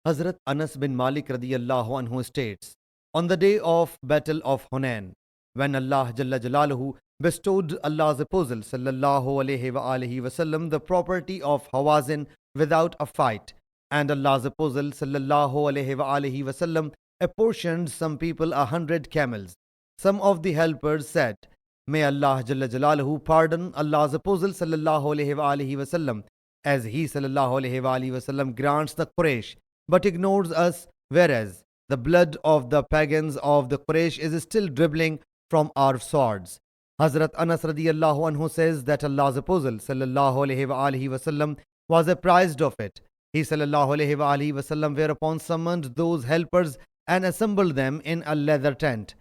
Hazrat Anas bin Malik radiyallahu anhu states, on the day of Battle of Hunain, when Allah Jalla Jalaluhu bestowed Allah's Apostle sallallahu alayhi wa alihi wasallam the property of Hawazin without a fight, and Allah's Apostle sallallahu alayhi wa alihi wasallam apportioned some people 100 camels. Some of the helpers said, may Allah Jalla Jalaluhu pardon Allah's Apostle sallallahu alayhi wa alihi wasallam, as he sallallahu alayhi wa alihi wasallam grants the Quraysh but ignores us, whereas the blood of the pagans of the Quraysh is still dribbling from our swords. Hazrat Anas radiyallahu anhu says that Allah's Apostle sallallahu alayhi wa alihi wasallam was apprised of it. He sallallahu alayhi wa alihi wasallam whereupon summoned those helpers and assembled them in a leather tent.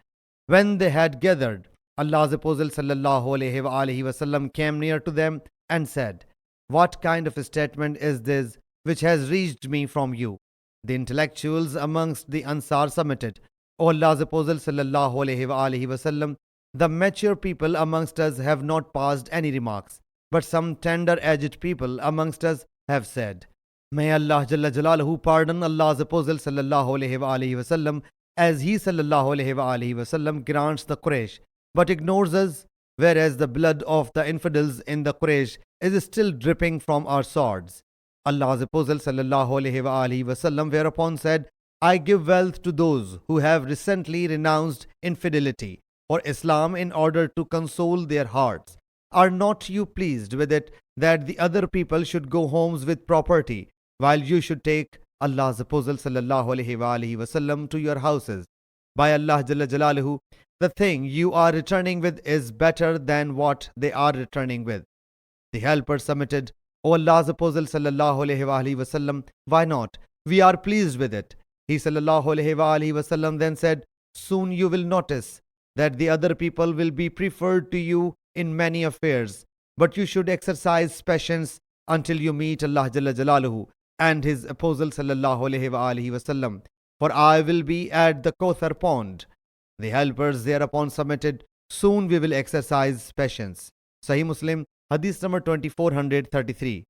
When they had gathered, Allah's Apostle sallallahu alayhi wa alihi wasallam came near to them and said, what kind of a statement is this which has reached me from you? The intellectuals amongst the Ansar submitted, O Allah's Apostle sallallahu alayhi wa alihi wasallam, the mature people amongst us have not passed any remarks, but some tender-aged people amongst us have said, may Allah Jalla Jalaluhu pardon Allah's Apostle sallallahu alayhi wa alihi wasallam, as he sallallahu alayhi wa alihi wasallam grants the Quraysh, but ignores us, whereas the blood of the infidels in the Quraysh is still dripping from our swords. Allah's Apostle sallallahu alayhi wa alihi wasallam whereupon said, I give wealth to those who have recently renounced infidelity or Islam in order to console their hearts. Are not you pleased with it that the other people should go homes with property, while you should take Allah's Apostle sallallahu alayhi wa alihi wasallam to your houses? By Allah Jalla Jalaluhu, the thing you are returning with is better than what they are returning with. The helpers submitted, O Allah's Apostle sallallahu alayhi wa alihi wasallam, why not? We are pleased with it. He sallallahu alayhi wa alihi wasallam then said, soon you will notice that the other people will be preferred to you in many affairs, but you should exercise patience until you meet Allah Jalla Jalaluhu and His Apostle sallallahu alayhi wa alihi wasallam, for I will be at the Kauthar pond. The helpers thereupon submitted, soon we will exercise patience. Sahih Muslim Hadith number 2433.